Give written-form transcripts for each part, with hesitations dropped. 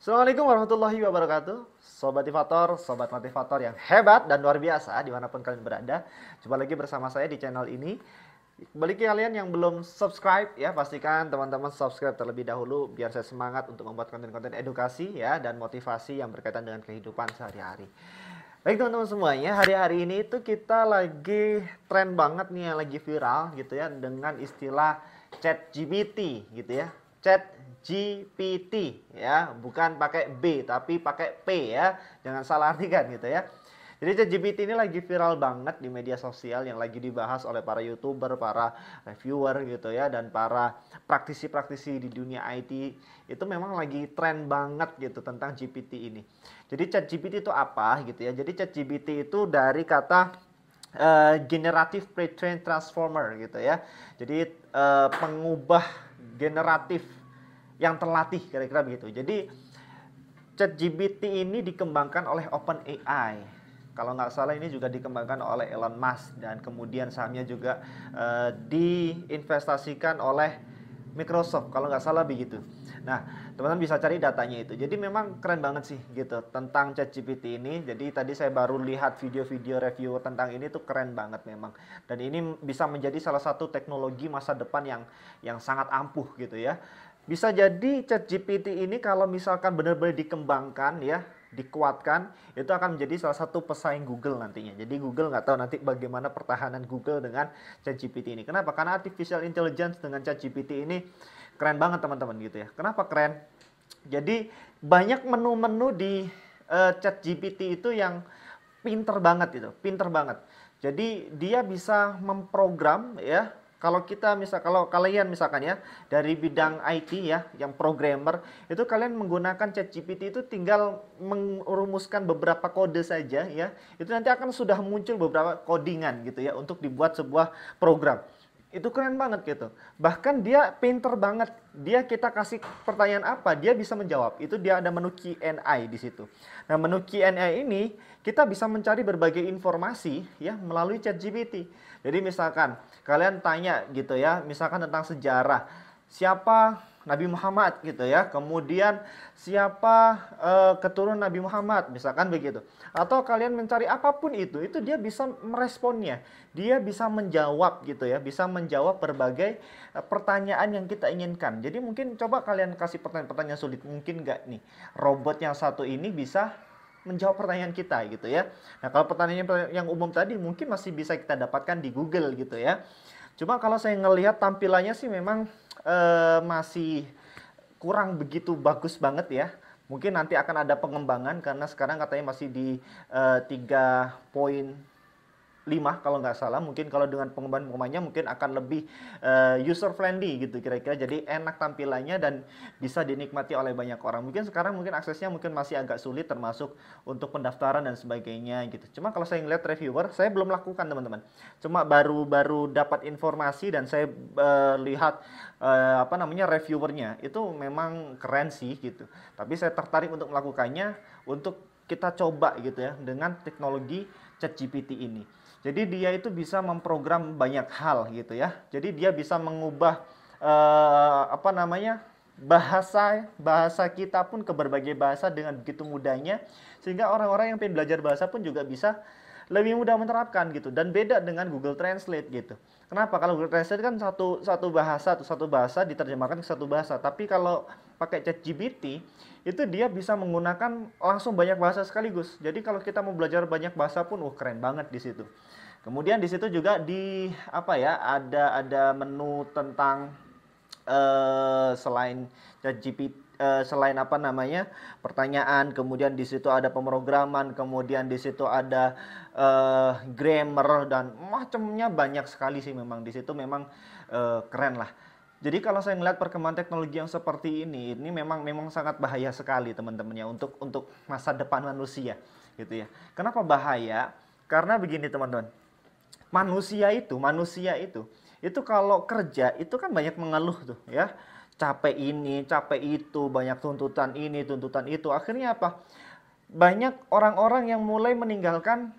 Assalamualaikum warahmatullahi wabarakatuh. Sobat motivator yang hebat dan luar biasa dimanapun kalian berada. Jumpa lagi bersama saya di channel ini. Bagi kalian yang belum subscribe ya, pastikan teman-teman subscribe terlebih dahulu biar saya semangat untuk membuat konten-konten edukasi ya dan motivasi yang berkaitan dengan kehidupan sehari-hari. Baik teman-teman semuanya, hari-hari ini itu kita lagi tren banget nih yang lagi viral gitu ya dengan istilah ChatGPT gitu ya. ChatGPT ya, bukan pakai B tapi pakai P ya. Jangan salah artikan gitu ya. Jadi ChatGPT ini lagi viral banget di media sosial yang lagi dibahas oleh para YouTuber, para reviewer gitu ya dan para praktisi-praktisi di dunia IT itu memang lagi tren banget gitu tentang GPT ini. Jadi ChatGPT itu apa gitu ya? Jadi ChatGPT itu dari kata generative pre-trained transformer gitu ya. Jadi pengubah generatif yang terlatih kira-kira begitu. Jadi ChatGPT ini dikembangkan oleh OpenAI. Kalau nggak salah ini juga dikembangkan oleh Elon Musk dan kemudian sahamnya juga diinvestasikan oleh Microsoft kalau nggak salah begitu. Nah, teman-teman bisa cari datanya itu. Jadi memang keren banget sih gitu tentang ChatGPT ini. Jadi tadi saya baru lihat video-video review tentang ini tuh keren banget memang. Dan ini bisa menjadi salah satu teknologi masa depan yang sangat ampuh gitu ya. Bisa jadi ChatGPT ini kalau misalkan benar-benar dikembangkan ya, dikuatkan, itu akan menjadi salah satu pesaing Google nantinya. Jadi Google nggak tahu nanti bagaimana pertahanan Google dengan ChatGPT ini. Kenapa? Karena artificial intelligence dengan ChatGPT ini keren banget teman-teman gitu ya. Kenapa keren? Jadi banyak menu-menu di ChatGPT itu yang pinter banget itu, pinter banget. Jadi dia bisa memprogram ya. Kalau kalian misalkan ya dari bidang IT ya, yang programmer, itu kalian menggunakan ChatGPT itu tinggal merumuskan beberapa kode saja ya. Itu nanti akan sudah muncul beberapa codingan gitu ya untuk dibuat sebuah program. Itu keren banget gitu. Bahkan dia pinter banget. Dia kita kasih pertanyaan apa, dia bisa menjawab. Itu dia ada menu Q&A di situ. Nah, menu Q&A ini kita bisa mencari berbagai informasi ya melalui ChatGPT. Jadi misalkan kalian tanya gitu ya, misalkan tentang sejarah. Siapa Nabi Muhammad gitu ya. Kemudian siapa keturunan Nabi Muhammad, misalkan begitu. Atau kalian mencari apapun itu dia bisa meresponnya. Dia bisa menjawab gitu ya, bisa menjawab berbagai pertanyaan yang kita inginkan. Jadi mungkin coba kalian kasih pertanyaan-pertanyaan sulit. Mungkin nggak nih robot yang satu ini bisa menjawab pertanyaan kita gitu ya. Nah, kalau pertanyaan yang umum tadi mungkin masih bisa kita dapatkan di Google gitu ya. Cuma kalau saya ngelihat tampilannya sih memang masih kurang begitu bagus banget ya. Mungkin nanti akan ada pengembangan karena sekarang katanya masih di 3.5 kalau nggak salah. Mungkin kalau dengan pengembangan pemainnya mungkin akan lebih user friendly gitu kira-kira. Jadi enak tampilannya dan bisa dinikmati oleh banyak orang. Mungkin sekarang mungkin aksesnya mungkin masih agak sulit termasuk untuk pendaftaran dan sebagainya gitu. Cuma kalau saya ngeliat reviewer, saya belum lakukan teman-teman. Cuma baru dapat informasi dan saya lihat reviewernya itu memang keren sih gitu. Tapi saya tertarik untuk melakukannya untuk kita coba gitu ya dengan teknologi ChatGPT ini. Jadi dia itu bisa memprogram banyak hal gitu ya. Jadi dia bisa mengubah bahasa kita pun ke berbagai bahasa dengan begitu mudahnya sehingga orang-orang yang pengen belajar bahasa pun juga bisa lebih mudah menerapkan gitu dan beda dengan Google Translate gitu. Kenapa? Kalau Google Translate kan satu bahasa diterjemahkan ke satu bahasa. Tapi kalau pakai ChatGPT itu dia bisa menggunakan langsung banyak bahasa sekaligus. Jadi kalau kita mau belajar banyak bahasa pun keren banget di situ. Kemudian di situ juga ada menu tentang selain ChatGPT, selain pertanyaan, kemudian di situ ada pemrograman, kemudian di situ ada grammar dan macamnya banyak sekali sih memang di situ memang keren lah. Jadi kalau saya melihat perkembangan teknologi yang seperti ini memang sangat bahaya sekali teman-teman ya untuk masa depan manusia gitu ya. Kenapa bahaya? Karena begini teman-teman. Manusia itu kalau kerja itu kan banyak mengeluh tuh ya, capek ini capek itu, banyak tuntutan ini tuntutan itu, akhirnya apa, banyak orang-orang yang mulai meninggalkan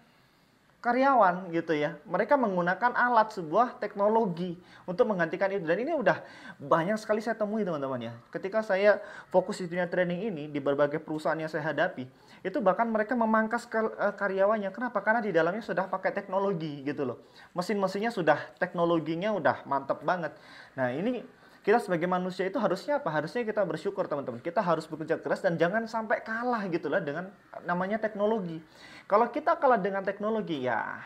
karyawan gitu ya. Mereka menggunakan alat sebuah teknologi untuk menggantikan itu. Dan ini udah banyak sekali saya temui teman-teman ya. Ketika saya fokus di dunia training ini, di berbagai perusahaan yang saya hadapi, itu bahkan mereka memangkas karyawannya. Kenapa? Karena di dalamnya sudah pakai teknologi gitu loh. Mesin-mesinnya sudah, teknologinya udah mantap banget. Nah ini kita sebagai manusia itu harusnya apa? Harusnya kita bersyukur teman-teman. Kita harus bekerja keras dan jangan sampai kalah gitu lah dengan namanya teknologi. Kalau kita kalah dengan teknologi ya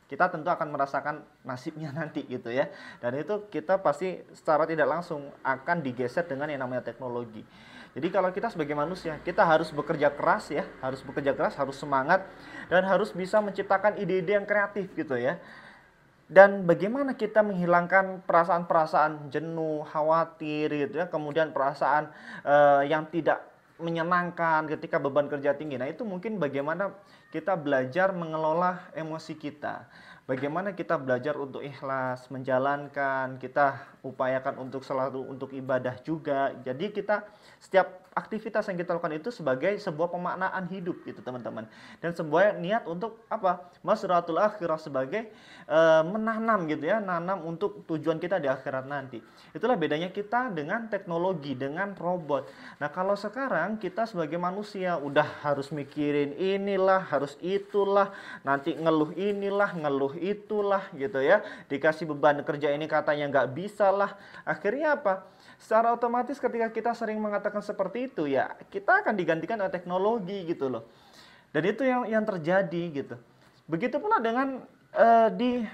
kita tentu akan merasakan nasibnya nanti gitu ya. Dan itu kita pasti secara tidak langsung akan digeser dengan yang namanya teknologi. Jadi kalau kita sebagai manusia, kita harus bekerja keras ya, harus bekerja keras, harus semangat dan harus bisa menciptakan ide-ide yang kreatif gitu ya. Dan bagaimana kita menghilangkan perasaan-perasaan jenuh, khawatir gitu ya, kemudian perasaan yang tidak menyenangkan ketika beban kerja tinggi. Nah, itu mungkin bagaimana kita belajar mengelola emosi kita. Bagaimana kita belajar untuk ikhlas, menjalankan, kita upayakan untuk selalu untuk ibadah juga. Jadi kita setiap aktivitas yang kita lakukan itu sebagai sebuah pemaknaan hidup gitu teman-teman. Dan sebuah niat untuk apa? Masratul akhirah sebagai menanam gitu ya, nanam untuk tujuan kita di akhirat nanti. Itulah bedanya kita dengan teknologi, dengan robot. Nah, kalau sekarang kita sebagai manusia udah harus mikirin inilah, harus itulah, nanti ngeluh inilah, ngeluh itulah gitu ya. Dikasih beban kerja ini katanya nggak bisa lah. Akhirnya apa? Secara otomatis ketika kita sering mengatakan seperti itu ya, kita akan digantikan oleh teknologi gitu loh. Dan itu yang terjadi gitu. Begitu pula dengan di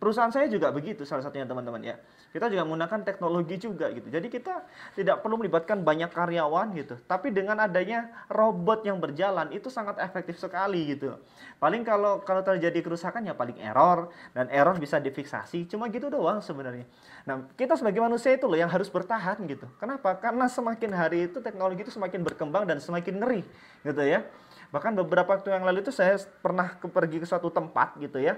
perusahaan saya juga begitu salah satunya teman-teman ya. Kita juga menggunakan teknologi juga gitu. Jadi kita tidak perlu melibatkan banyak karyawan gitu. Tapi dengan adanya robot yang berjalan itu sangat efektif sekali gitu. Paling kalau terjadi kerusakan ya paling error dan error bisa difiksasi. Cuma gitu doang sebenarnya. Nah, kita sebagai manusia itu loh yang harus bertahan gitu. Kenapa? Karena semakin hari itu teknologi itu semakin berkembang dan semakin ngeri gitu ya. Bahkan beberapa waktu yang lalu itu saya pernah pergi ke suatu tempat gitu ya,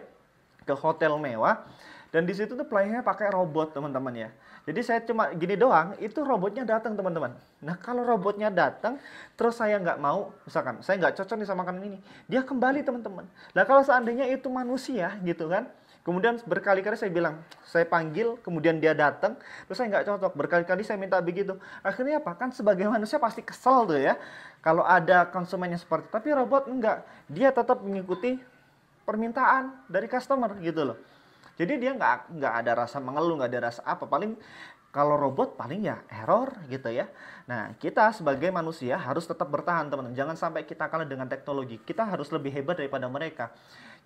ke hotel mewah, dan di situ tuh pelayannya pakai robot teman-teman ya. Jadi saya cuma gini doang, itu robotnya datang teman-teman. Nah kalau robotnya datang, terus saya nggak mau, misalkan saya nggak cocok nih sama makanan ini, dia kembali teman-teman. Nah kalau seandainya itu manusia gitu kan, kemudian berkali-kali saya bilang, saya panggil, kemudian dia datang, terus saya nggak cocok, berkali-kali saya minta begitu. Akhirnya apa? Kan sebagai manusia pasti kesel tuh ya, kalau ada konsumennya seperti itu. Tapi robot enggak, dia tetap mengikuti permintaan dari customer gitu loh. Jadi dia nggak ada rasa mengeluh, nggak ada rasa apa. Paling kalau robot paling ya error gitu ya. Nah kita sebagai manusia harus tetap bertahan teman-teman. Jangan sampai kita kalah dengan teknologi. Kita harus lebih hebat daripada mereka.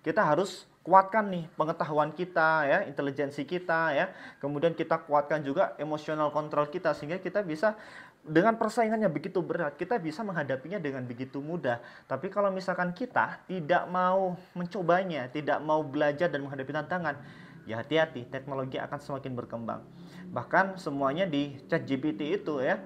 Kita harus kuatkan nih pengetahuan kita ya, intelijensi kita ya. Kemudian kita kuatkan juga emotional control kita sehingga kita bisa dengan persaingannya begitu berat, kita bisa menghadapinya dengan begitu mudah. Tapi kalau misalkan kita tidak mau mencobanya, tidak mau belajar dan menghadapi tantangan, ya hati-hati, teknologi akan semakin berkembang. Bahkan semuanya di ChatGPT itu ya,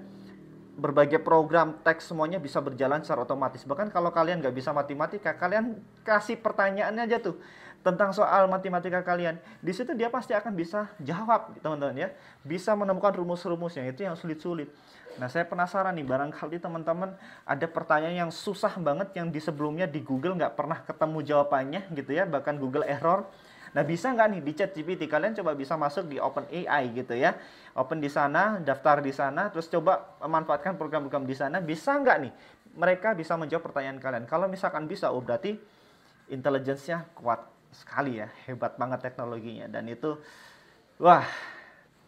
berbagai program teks semuanya bisa berjalan secara otomatis. Bahkan kalau kalian nggak bisa matematika, kalian kasih pertanyaannya aja tuh tentang soal matematika kalian. Di situ dia pasti akan bisa jawab, teman-teman ya. Bisa menemukan rumus-rumusnya, itu yang sulit-sulit. Nah, saya penasaran nih, barangkali teman-teman ada pertanyaan yang susah banget yang di sebelumnya di Google nggak pernah ketemu jawabannya gitu ya, bahkan Google error. Nah, bisa nggak nih di ChatGPT? Kalian coba bisa masuk di OpenAI gitu ya. Open di sana, daftar di sana, terus coba manfaatkan program-program di sana. Bisa nggak nih? Mereka bisa menjawab pertanyaan kalian. Kalau misalkan bisa, oh berarti intelligence-nya kuat sekali ya. Hebat banget teknologinya. Dan itu, wah,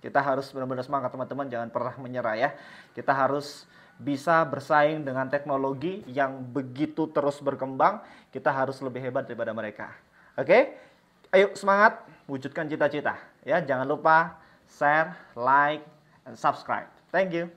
kita harus benar-benar semangat teman-teman. Jangan pernah menyerah ya. Kita harus bisa bersaing dengan teknologi yang begitu terus berkembang. Kita harus lebih hebat daripada mereka. Oke? Ayo semangat, wujudkan cita-cita. Ya, jangan lupa share, like, and subscribe. Thank you.